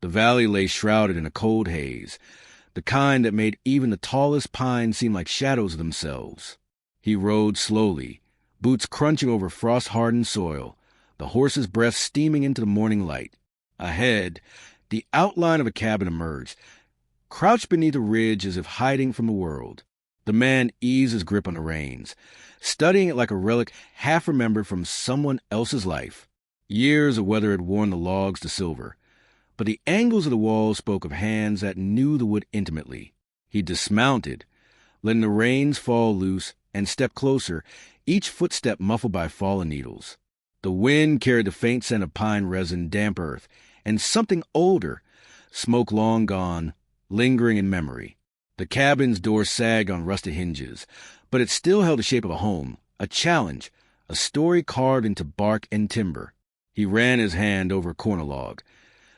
The valley lay shrouded in a cold haze, the kind that made even the tallest pines seem like shadows of themselves. He rode slowly, boots crunching over frost-hardened soil, the horse's breath steaming into the morning light. Ahead, the outline of a cabin emerged, crouched beneath a ridge as if hiding from the world. The man eased his grip on the reins, studying it like a relic half-remembered from someone else's life. Years of weather had worn the logs to silver, but the angles of the walls spoke of hands that knew the wood intimately. He dismounted, letting the reins fall loose, and stepped closer, each footstep muffled by fallen needles. The wind carried the faint scent of pine resin, damp earth, and something older, smoke long gone, lingering in memory. The cabin's door sagged on rusted hinges, but it still held the shape of a home, a challenge, a story carved into bark and timber. He ran his hand over a corner log,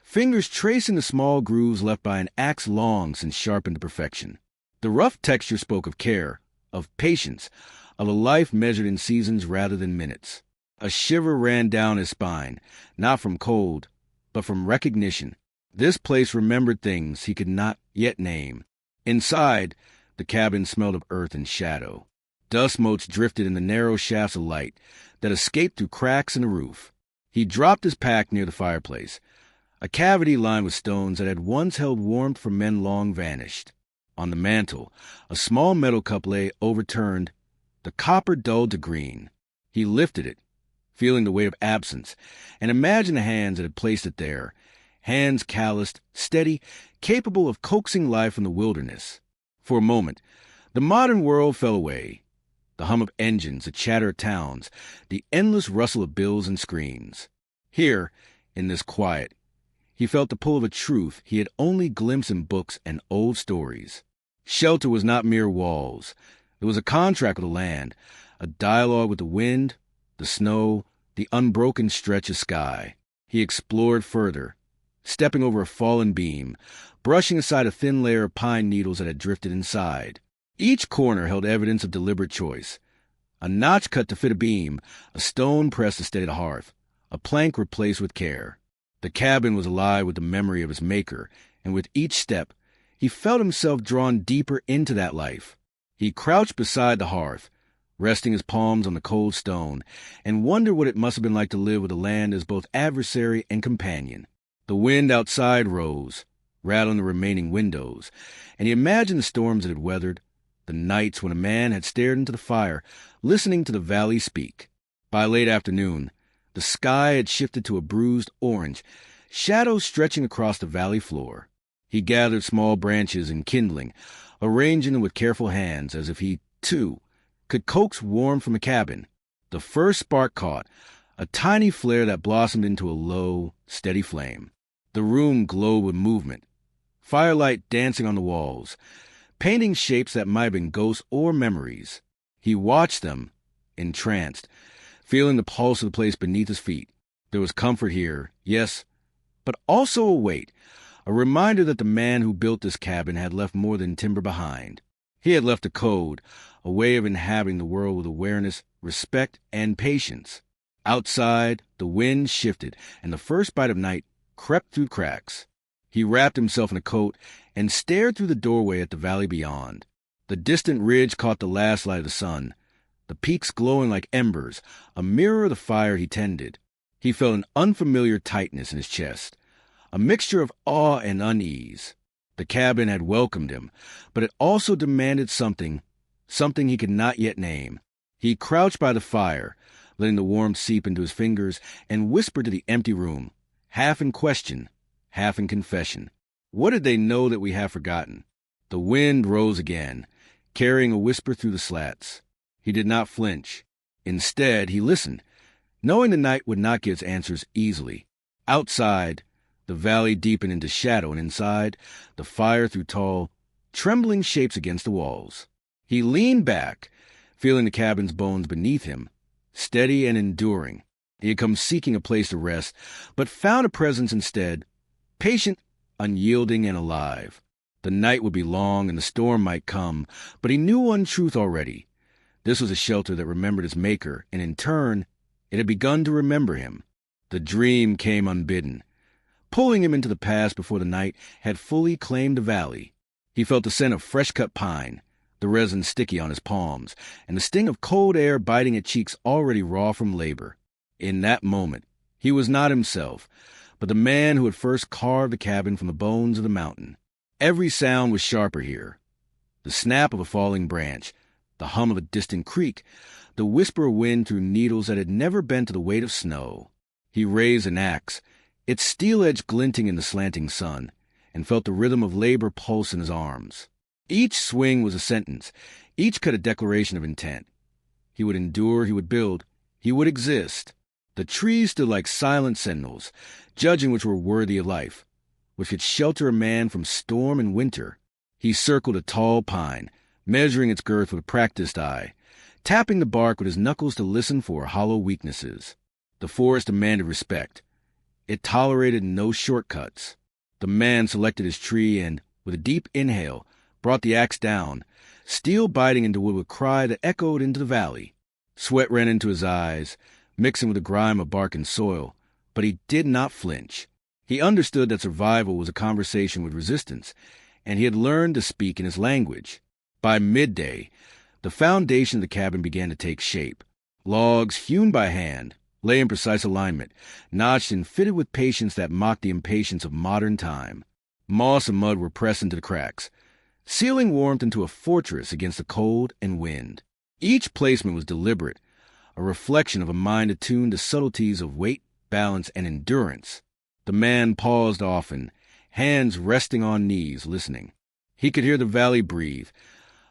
fingers tracing the small grooves left by an axe long since sharpened to perfection. The rough texture spoke of care, of patience, of a life measured in seasons rather than minutes. A shiver ran down his spine, not from cold, but from recognition. This place remembered things he could not yet name. Inside, the cabin smelled of earth and shadow. Dust motes drifted in the narrow shafts of light that escaped through cracks in the roof. He dropped his pack near the fireplace, a cavity lined with stones that had once held warmth for men long vanished. On the mantel, a small metal cup lay overturned, the copper dulled to green. He lifted it, feeling the weight of absence, and imagined the hands that had placed it there, hands calloused, steady, capable of coaxing life from the wilderness. For a moment, the modern world fell away. The hum of engines, the chatter of towns, the endless rustle of bills and screens. Here, in this quiet, he felt the pull of a truth he had only glimpsed in books and old stories. Shelter was not mere walls. It was a contract with the land, a dialogue with the wind, the snow, the unbroken stretch of sky. He explored further, stepping over a fallen beam, brushing aside a thin layer of pine needles that had drifted inside. Each corner held evidence of deliberate choice. A notch cut to fit a beam, a stone pressed to steady the hearth, a plank replaced with care. The cabin was alive with the memory of its maker, and with each step, he felt himself drawn deeper into that life. He crouched beside the hearth, resting his palms on the cold stone, and wondered what it must have been like to live with the land as both adversary and companion. The wind outside rose, rattling the remaining windows, and he imagined the storms it had weathered, the nights when a man had stared into the fire, listening to the valley speak. By late afternoon, the sky had shifted to a bruised orange, shadows stretching across the valley floor. He gathered small branches and kindling, arranging them with careful hands as if he, too, could coax warmth from the cabin. The first spark caught, a tiny flare that blossomed into a low, steady flame. The room glowed with movement, firelight dancing on the walls, painting shapes that might have been ghosts or memories. He watched them, entranced, feeling the pulse of the place beneath his feet. There was comfort here, yes, but also a weight, a reminder that the man who built this cabin had left more than timber behind. He had left a code, a way of inhabiting the world with awareness, respect, and patience. Outside, the wind shifted, and the first bite of night crept through cracks. He wrapped himself in a coat and stared through the doorway at the valley beyond. The distant ridge caught the last light of the sun, the peaks glowing like embers, a mirror of the fire he tended. He felt an unfamiliar tightness in his chest, a mixture of awe and unease. The cabin had welcomed him, but it also demanded something he could not yet name. He crouched by the fire, letting the warmth seep into his fingers, and whispered to the empty room, half in question, half in confession. What did they know that we have forgotten? The wind rose again, carrying a whisper through the slats. He did not flinch. Instead, he listened, knowing the night would not give its answers easily. Outside, the valley deepened into shadow, and inside, the fire threw tall, trembling shapes against the walls. He leaned back, feeling the cabin's bones beneath him, steady and enduring. He had come seeking a place to rest, but found a presence instead, patient, unyielding, and alive. The night would be long and the storm might come, but he knew one truth already. This was a shelter that remembered its maker, and in turn, it had begun to remember him. The dream came unbidden, pulling him into the past before the night had fully claimed the valley. He felt the scent of fresh-cut pine, the resin sticky on his palms, and the sting of cold air biting at cheeks already raw from labor. In that moment, he was not himself, but the man who had first carved the cabin from the bones of the mountain. Every sound was sharper here. The snap of a falling branch, the hum of a distant creek, the whisper of wind through needles that had never bent to the weight of snow. He raised an axe, its steel edge glinting in the slanting sun, and felt the rhythm of labor pulse in his arms. Each swing was a sentence, each cut a declaration of intent. He would endure, he would build, he would exist. The trees stood like silent sentinels, judging which were worthy of life, which could shelter a man from storm and winter. He circled a tall pine, measuring its girth with a practiced eye, tapping the bark with his knuckles to listen for hollow weaknesses. The forest demanded respect. It tolerated no shortcuts. The man selected his tree and, with a deep inhale, brought the axe down, steel biting into wood with a cry that echoed into the valley. Sweat ran into his eyes, mixing with the grime of bark and soil, but he did not flinch. He understood that survival was a conversation with resistance, and he had learned to speak in its language. By midday, the foundation of the cabin began to take shape. Logs, hewn by hand, lay in precise alignment, notched and fitted with patience that mocked the impatience of modern time. Moss and mud were pressed into the cracks, sealing warmth into a fortress against the cold and wind. Each placement was deliberate, a reflection of a mind attuned to subtleties of weight, balance, and endurance. The man paused often, hands resting on knees, listening. He could hear the valley breathe,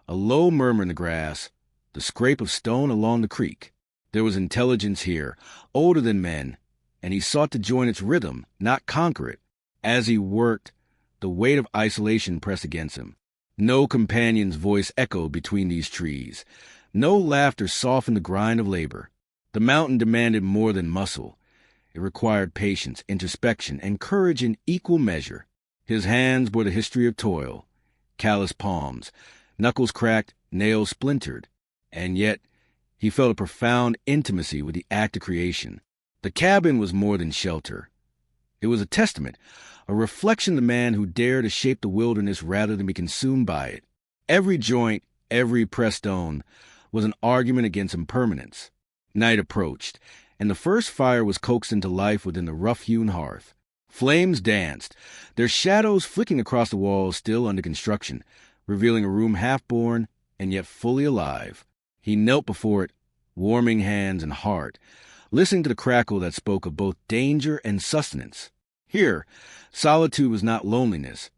a low murmur in the grass, the scrape of stone along the creek. There was intelligence here, older than men, and he sought to join its rhythm, not conquer it. As he worked, the weight of isolation pressed against him. No companion's voice echoed between these trees. No laughter softened the grind of labor. The mountain demanded more than muscle. It required patience, introspection, and courage in equal measure. His hands bore the history of toil, calloused palms, knuckles cracked, nails splintered, and yet he felt a profound intimacy with the act of creation. The cabin was more than shelter. It was a testament, a reflection of the man who dared to shape the wilderness rather than be consumed by it. Every joint, every pressed stone, was an argument against impermanence. Night approached, and the first fire was coaxed into life within the rough-hewn hearth. Flames danced, their shadows flicking across the walls still under construction, revealing a room half-born and yet fully alive. He knelt before it, warming hands and heart, listening to the crackle that spoke of both danger and sustenance. Here, solitude was not loneliness.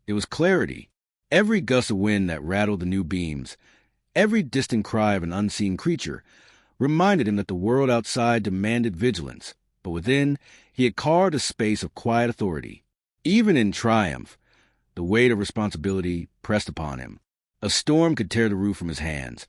It was clarity. Every gust of wind that rattled the new beams, every distant cry of an unseen creature, reminded him that the world outside demanded vigilance, but within he had carved a space of quiet authority. Even in triumph, the weight of responsibility pressed upon him. A storm could tear the roof from his hands.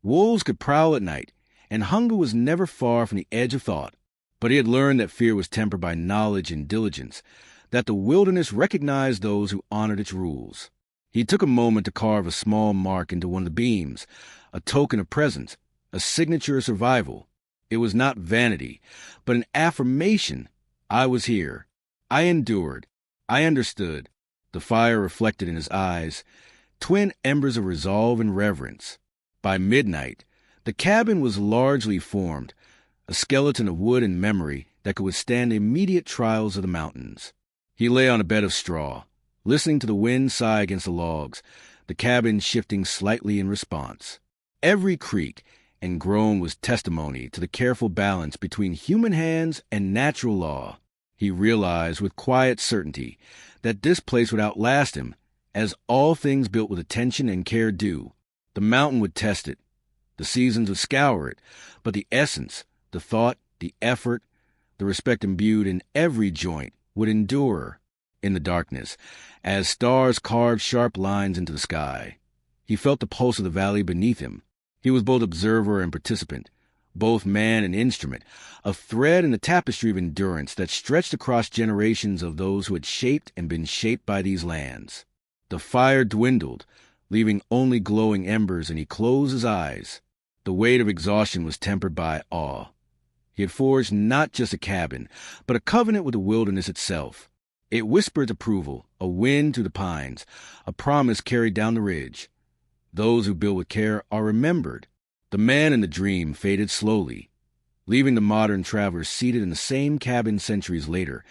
Wolves could prowl at night, and hunger was never far from the edge of thought. But he had learned that fear was tempered by knowledge and diligence, that the wilderness recognized those who honored its rules. He took a moment to carve a small mark into one of the beams, a token of presence, a signature of survival. It was not vanity, but an affirmation. I was here. I endured. I understood. The fire reflected in his eyes, twin embers of resolve and reverence. By midnight, the cabin was largely formed, a skeleton of wood and memory that could withstand the immediate trials of the mountains. He lay on a bed of straw, listening to the wind sigh against the logs, the cabin shifting slightly in response. Every creak and groan was testimony to the careful balance between human hands and natural law. He realized with quiet certainty that this place would outlast him, as all things built with attention and care do. The mountain would test it. The seasons would scour it, but the essence, the thought, the effort, the respect imbued in every joint would endure. In the darkness, as stars carved sharp lines into the sky, he felt the pulse of the valley beneath him. He was both observer and participant, both man and instrument, a thread in the tapestry of endurance that stretched across generations of those who had shaped and been shaped by these lands. The fire dwindled, leaving only glowing embers, and he closed his eyes. The weight of exhaustion was tempered by awe. He had forged not just a cabin, but a covenant with the wilderness itself. It whispered approval, a wind through the pines, a promise carried down the ridge. Those who build with care are remembered. The man in the dream faded slowly, leaving the modern traveler seated in the same cabin centuries later,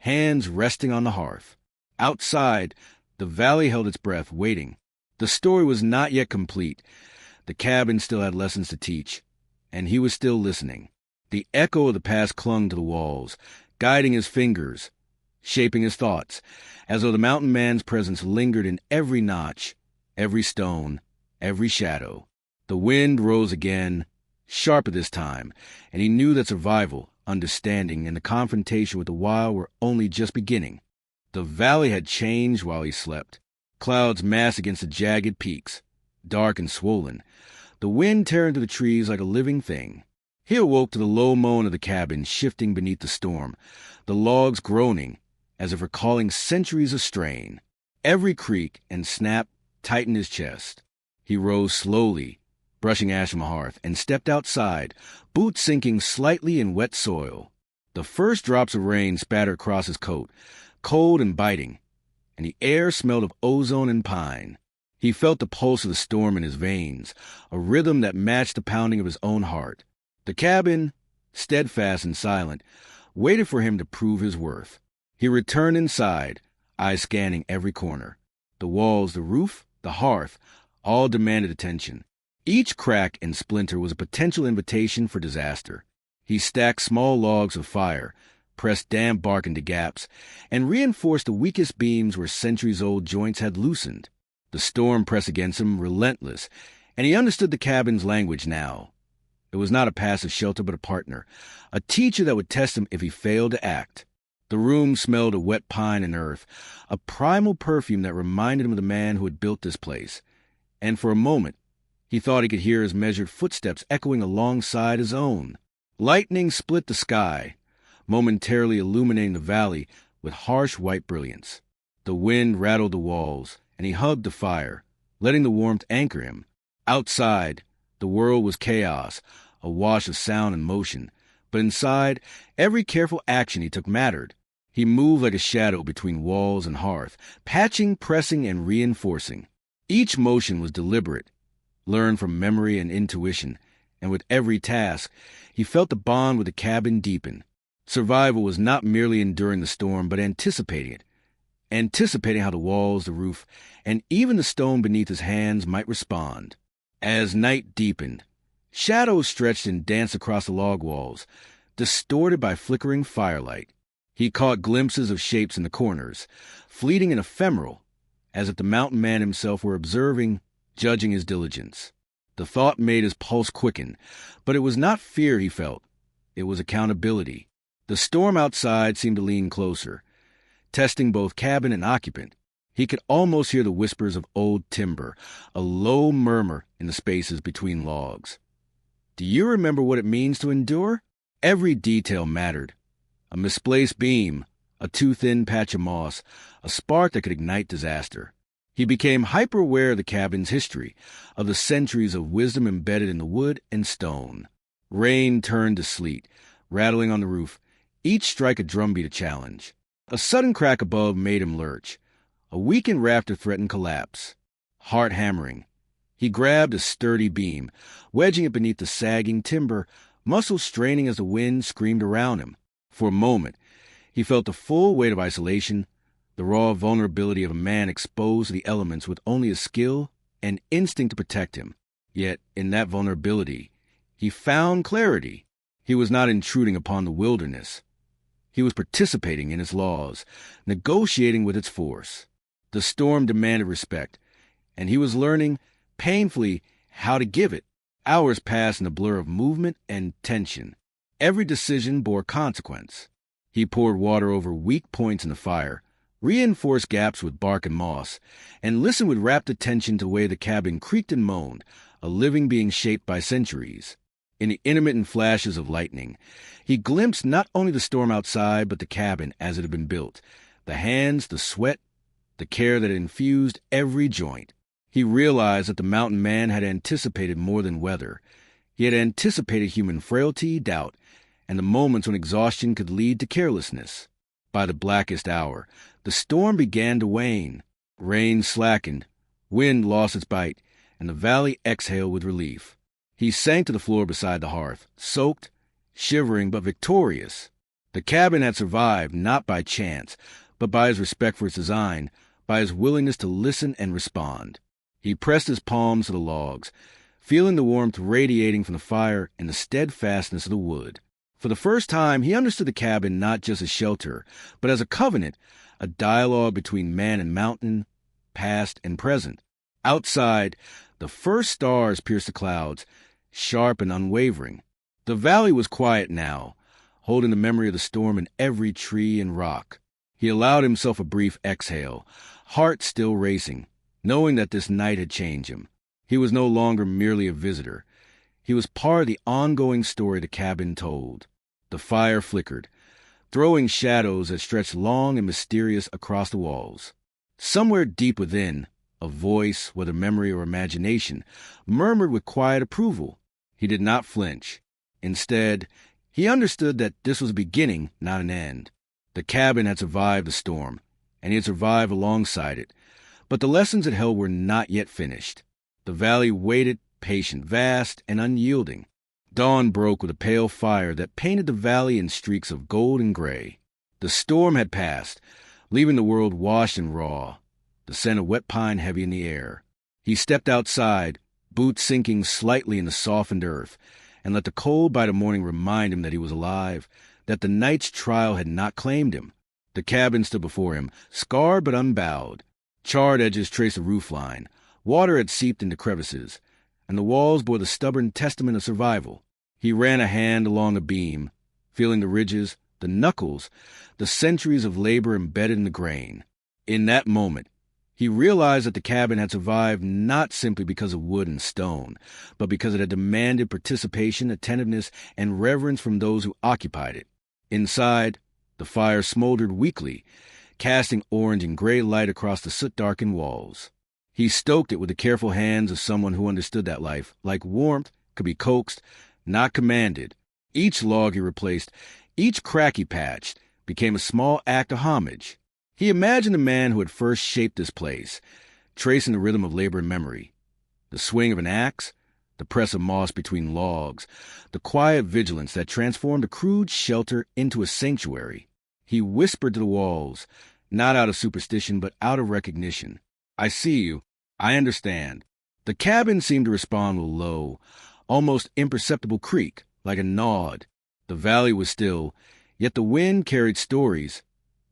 hands resting on the hearth. Outside, the valley held its breath, waiting. The story was not yet complete. The cabin still had lessons to teach, and he was still listening. The echo of the past clung to the walls, guiding his fingers, shaping his thoughts, as though the mountain man's presence lingered in every notch, every stone, every shadow. The wind rose again, sharper this time, and he knew that survival, understanding, and the confrontation with the wild were only just beginning. The valley had changed while he slept. Clouds massed against the jagged peaks, dark and swollen, the wind tearing through the trees like a living thing. He awoke to the low moan of the cabin shifting beneath the storm, the logs groaning as if recalling centuries of strain. Every creak and snap tightened his chest. He rose slowly, brushing ash from the hearth, and stepped outside, boots sinking slightly in wet soil. The first drops of rain spattered across his coat, cold and biting, and the air smelled of ozone and pine. He felt the pulse of the storm in his veins, a rhythm that matched the pounding of his own heart. The cabin, steadfast and silent, waited for him to prove his worth. He returned inside, eyes scanning every corner. The walls, the roof, the hearth, all demanded attention. Each crack and splinter was a potential invitation for disaster. He stacked small logs of fire, pressed damp bark into gaps, and reinforced the weakest beams where centuries-old joints had loosened. The storm pressed against him, relentless, and he understood the cabin's language now. It was not a passive shelter but a partner, a teacher that would test him if he failed to act. The room smelled of wet pine and earth, a primal perfume that reminded him of the man who had built this place. And for a moment, he thought he could hear his measured footsteps echoing alongside his own. Lightning split the sky, momentarily illuminating the valley with harsh white brilliance. The wind rattled the walls, and he hugged the fire, letting the warmth anchor him. Outside, the world was chaos, a wash of sound and motion. But inside, every careful action he took mattered. He moved like a shadow between walls and hearth, patching, pressing, and reinforcing. Each motion was deliberate, learned from memory and intuition, and with every task, he felt the bond with the cabin deepen. Survival was not merely enduring the storm, but anticipating it. Anticipating how the walls, the roof, and even the stone beneath his hands might respond. As night deepened, shadows stretched and danced across the log walls, distorted by flickering firelight. He caught glimpses of shapes in the corners, fleeting and ephemeral, as if the mountain man himself were observing, judging his diligence. The thought made his pulse quicken, but it was not fear he felt. It was accountability. The storm outside seemed to lean closer, testing both cabin and occupant. He could almost hear the whispers of old timber, a low murmur in the spaces between logs. Do you remember what it means to endure? Every detail mattered. A misplaced beam, a too thin patch of moss, a spark that could ignite disaster. He became hyper-aware of the cabin's history, of the centuries of wisdom embedded in the wood and stone. Rain turned to sleet, rattling on the roof, each strike a drumbeat of challenge. A sudden crack above made him lurch. A weakened rafter threatened collapse. Heart hammering, he grabbed a sturdy beam, wedging it beneath the sagging timber, muscles straining as the wind screamed around him. For a moment, he felt the full weight of isolation, the raw vulnerability of a man exposed to the elements with only his skill and instinct to protect him. Yet, in that vulnerability, he found clarity. He was not intruding upon the wilderness. He was participating in its laws, negotiating with its force. The storm demanded respect, and he was learning, painfully, how to give it. Hours passed in a blur of movement and tension. Every decision bore consequence. He poured water over weak points in the fire, reinforced gaps with bark and moss, and listened with rapt attention to the way the cabin creaked and moaned, a living being shaped by centuries. In the intermittent flashes of lightning, he glimpsed not only the storm outside, but the cabin as it had been built, the hands, the sweat, the care that had infused every joint. He realized that the mountain man had anticipated more than weather. He had anticipated human frailty, doubt, and the moments when exhaustion could lead to carelessness. By the blackest hour, the storm began to wane. Rain slackened, wind lost its bite, and the valley exhaled with relief. He sank to the floor beside the hearth, soaked, shivering, but victorious. The cabin had survived not by chance, but by his respect for its design, by his willingness to listen and respond. He pressed his palms to the logs, feeling the warmth radiating from the fire and the steadfastness of the wood. For the first time, he understood the cabin not just as shelter, but as a covenant, a dialogue between man and mountain, past and present. Outside, the first stars pierced the clouds, sharp and unwavering. The valley was quiet now, holding the memory of the storm in every tree and rock. He allowed himself a brief exhale, heart still racing, knowing that this night had changed him. He was no longer merely a visitor. He was part of the ongoing story the cabin told. The fire flickered, throwing shadows that stretched long and mysterious across the walls. Somewhere deep within, a voice, whether memory or imagination, murmured with quiet approval. He did not flinch. Instead, he understood that this was a beginning, not an end. The cabin had survived the storm, and he had survived alongside it. But the lessons it held were not yet finished. The valley waited, patient, vast, and unyielding. Dawn broke with a pale fire that painted the valley in streaks of gold and gray. The storm had passed, leaving the world washed and raw, the scent of wet pine heavy in the air. He stepped outside, boots sinking slightly in the softened earth, and let the cold bite of morning remind him that he was alive, that the night's trial had not claimed him. The cabin stood before him, scarred but unbowed. Charred edges traced the roofline. Water had seeped into crevices, and the walls bore the stubborn testament of survival. He ran a hand along a beam, feeling the ridges, the knuckles, the centuries of labor embedded in the grain. In that moment, he realized that the cabin had survived not simply because of wood and stone, but because it had demanded participation, attentiveness, and reverence from those who occupied it. Inside, the fire smoldered weakly, casting orange and gray light across the soot-darkened walls. He stoked it with the careful hands of someone who understood that life, like warmth, could be coaxed, not commanded. Each log he replaced, each crack he patched, became a small act of homage. He imagined the man who had first shaped this place, tracing the rhythm of labor and memory. The swing of an axe, the press of moss between logs, the quiet vigilance that transformed a crude shelter into a sanctuary. He whispered to the walls, not out of superstition but out of recognition. "I see you. I understand." The cabin seemed to respond with a low, almost imperceptible creak, like a nod. The valley was still, yet the wind carried stories,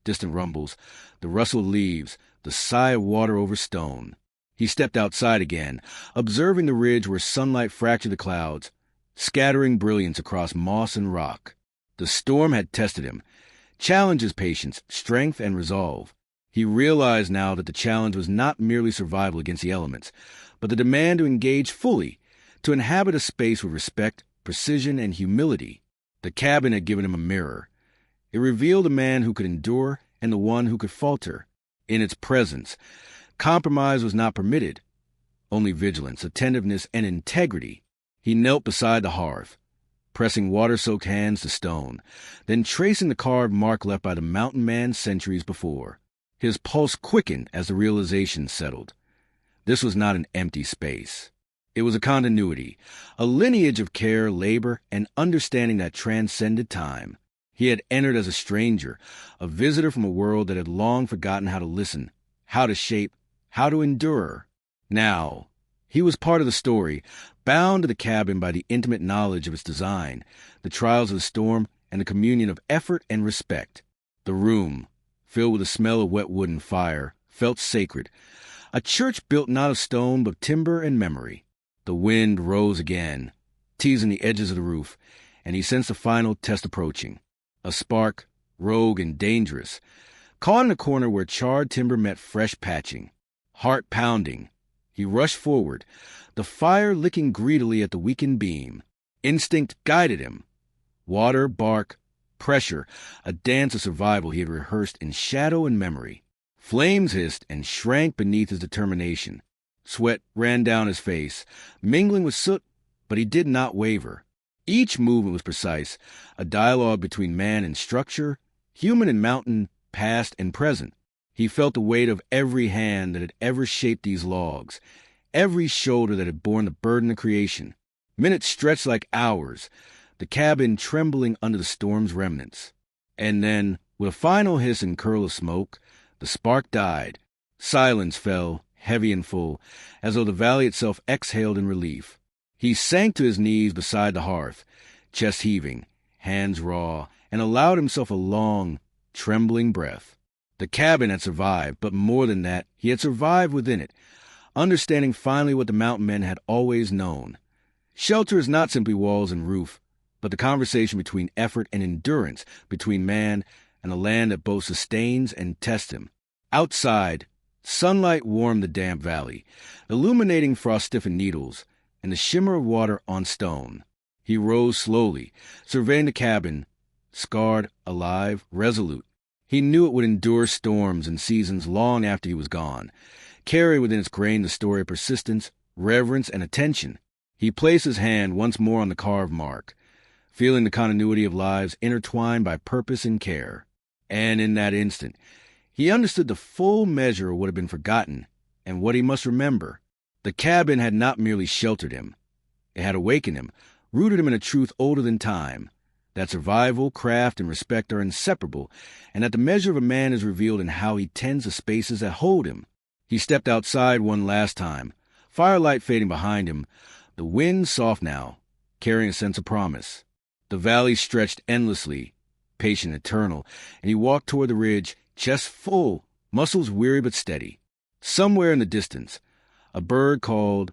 distant rumbles, the rustle of leaves, the sigh of water over stone. He stepped outside again, observing the ridge where sunlight fractured the clouds, scattering brilliance across moss and rock. The storm had tested him, challenged his patience, strength, and resolve. He realized now that the challenge was not merely survival against the elements, but the demand to engage fully, to inhabit a space with respect, precision, and humility. The cabin had given him a mirror. It revealed a man who could endure and the one who could falter. In its presence, compromise was not permitted, only vigilance, attentiveness, and integrity. He knelt beside the hearth, pressing water-soaked hands to stone, then tracing the carved mark left by the mountain man centuries before. His pulse quickened as the realization settled. This was not an empty space. It was a continuity, a lineage of care, labor, and understanding that transcended time. He had entered as a stranger, a visitor from a world that had long forgotten how to listen, how to shape, how to endure. Now, he was part of the story, bound to the cabin by the intimate knowledge of its design, the trials of the storm, and the communion of effort and respect. The room, filled with the smell of wet wood and fire, felt sacred, a church built not of stone but timber and memory. The wind rose again, teasing the edges of the roof, and he sensed the final test approaching. A spark, rogue and dangerous, caught in a corner where charred timber met fresh patching. Heart pounding, he rushed forward, the fire licking greedily at the weakened beam. Instinct guided him. Water, bark, pressure, a dance of survival he had rehearsed in shadow and memory. Flames hissed and shrank beneath his determination. Sweat ran down his face, mingling with soot, but he did not waver. Each movement was precise, a dialogue between man and structure, human and mountain, past and present. He felt the weight of every hand that had ever shaped these logs, every shoulder that had borne the burden of creation. Minutes stretched like hours, the cabin trembling under the storm's remnants. And then, with a final hiss and curl of smoke, the spark died. Silence fell, heavy and full, as though the valley itself exhaled in relief. He sank to his knees beside the hearth, chest heaving, hands raw, and allowed himself a long, trembling breath. The cabin had survived, but more than that, he had survived within it, understanding finally what the mountain men had always known. Shelter is not simply walls and roof, but the conversation between effort and endurance, between man and a land that both sustains and tests him. Outside, sunlight warmed the damp valley, illuminating frost-stiffened needles and the shimmer of water on stone. He rose slowly, surveying the cabin, scarred, alive, resolute. He knew it would endure storms and seasons long after he was gone, carry within its grain the story of persistence, reverence, and attention. He placed his hand once more on the carved mark, feeling the continuity of lives intertwined by purpose and care. And in that instant, he understood the full measure of what had been forgotten and what he must remember. The cabin had not merely sheltered him. It had awakened him, rooted him in a truth older than time, that survival, craft, and respect are inseparable, and that the measure of a man is revealed in how he tends the spaces that hold him. He stepped outside one last time, firelight fading behind him, the wind soft now, carrying a sense of promise. The valley stretched endlessly, patient, eternal, and he walked toward the ridge, chest full, muscles weary but steady. Somewhere in the distance, a bird called,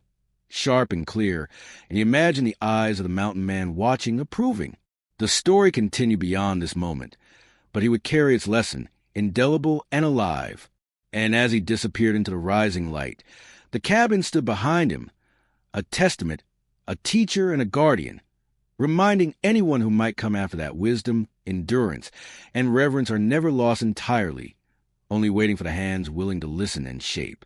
sharp and clear, and he imagined the eyes of the mountain man watching, approving. The story continued beyond this moment, but he would carry its lesson, indelible and alive. And as he disappeared into the rising light, the cabin stood behind him, a testament, a teacher and a guardian, reminding anyone who might come after that wisdom, endurance, and reverence are never lost entirely, only waiting for the hands willing to listen and shape.